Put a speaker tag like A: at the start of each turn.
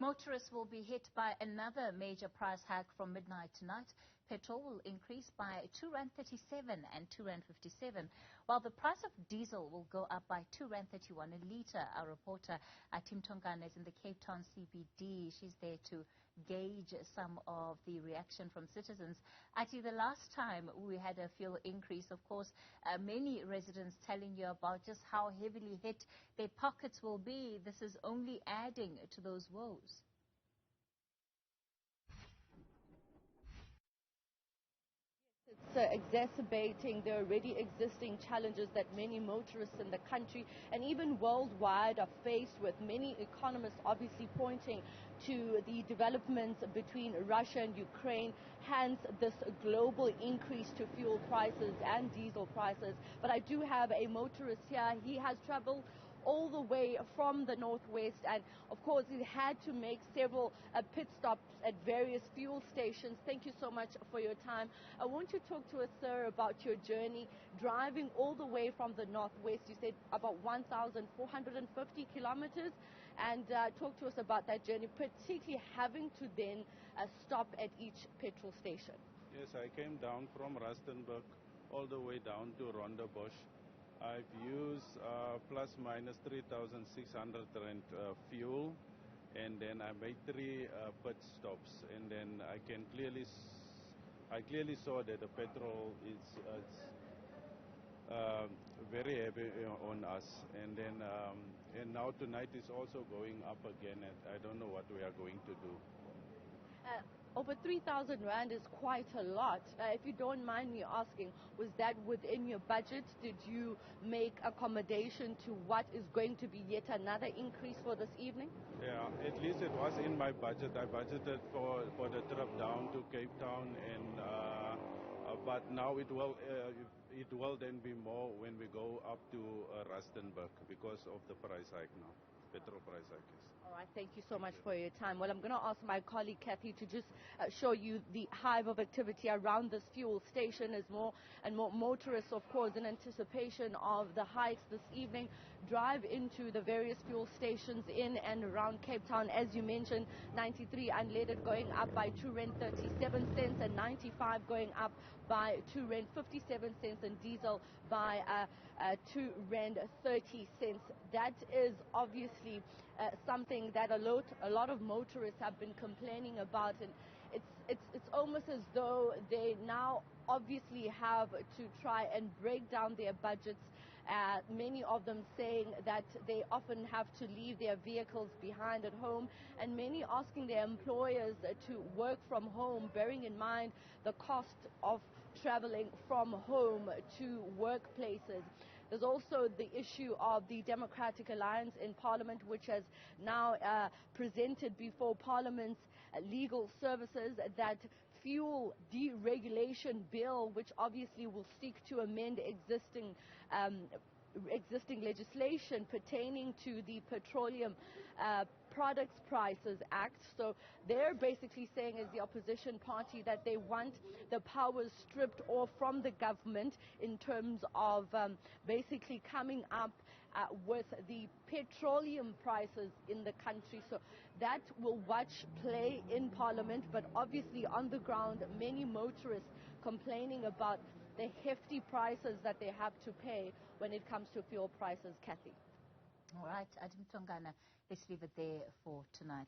A: Motorists will be hit by another major price hike from midnight tonight. Petrol will increase by R2.37 and R2.57, while the price of diesel will go up by R2.31 a litre. Our reporter Athi Mtongana is in the Cape Town CBD. She's there to gauge some of the reaction from citizens. Athi, the last time we had a fuel increase, of course, many residents telling you about just how heavily hit their pockets will be. This is only adding to those woes.
B: It's exacerbating the already existing challenges that many motorists in the country and even worldwide are faced with. Many economists obviously pointing to the developments between Russia and Ukraine, hence this global increase to fuel prices and diesel prices. But I do have a motorist here. He has traveled all the way from the northwest, and of course he had to make several pit stops at various fuel stations. Thank you so much for your time. I want you to talk to us, sir, about your journey driving all the way from the northwest. You said about 1,450 kilometers, and talk to us about that journey, particularly having to then stop at each petrol station.
C: Yes, I came down from Rustenburg all the way down to Rondebosch. I've used plus minus 3,600 rand fuel, and then I made 3 pit stops, and then I clearly saw that the petrol is very heavy on us, and then and now tonight is also going up again, and I don't know what we are going to do.
B: Over 3,000 rand is quite a lot. If you don't mind me asking, was that within your budget? Did you make accommodation to what is going to be yet another increase for this evening?
C: Yeah, at least it was in my budget. I budgeted for the trip down to Cape Town, and but now it will then be more when we go up to Rustenburg because of the price hike now. Petrol price hike.
B: All right, thank you so much for your time. Well, I'm going to ask my colleague Kathy to just show you the hive of activity around this fuel station as more and more motorists, of course, in anticipation of the hikes this evening, drive into the various fuel stations in and around Cape Town. As you mentioned, 93 unleaded going up by R2.37 and 95 going up by R2.57 and diesel by R2.30. That is obviously something that a lot of motorists have been complaining about, and it's almost as though they now obviously have to try and break down their budgets. Many of them saying that they often have to leave their vehicles behind at home, and many asking their employers to work from home, bearing in mind the cost of traveling from home to workplaces. There's also the issue of the Democratic Alliance in Parliament, which has now presented before Parliament's legal services that fuel deregulation bill, which obviously will seek to amend existing legislation pertaining to the Petroleum Products Prices Act. So they're basically saying, as the opposition party, that they want the powers stripped off from the government in terms of basically coming up with the petroleum prices in the country. So that will watch play in Parliament, but obviously on the ground, many motorists complaining about the hefty prices that they have to pay when it comes to fuel prices. Kathy.
A: All right, Athi Mtongana, let's leave it there for tonight.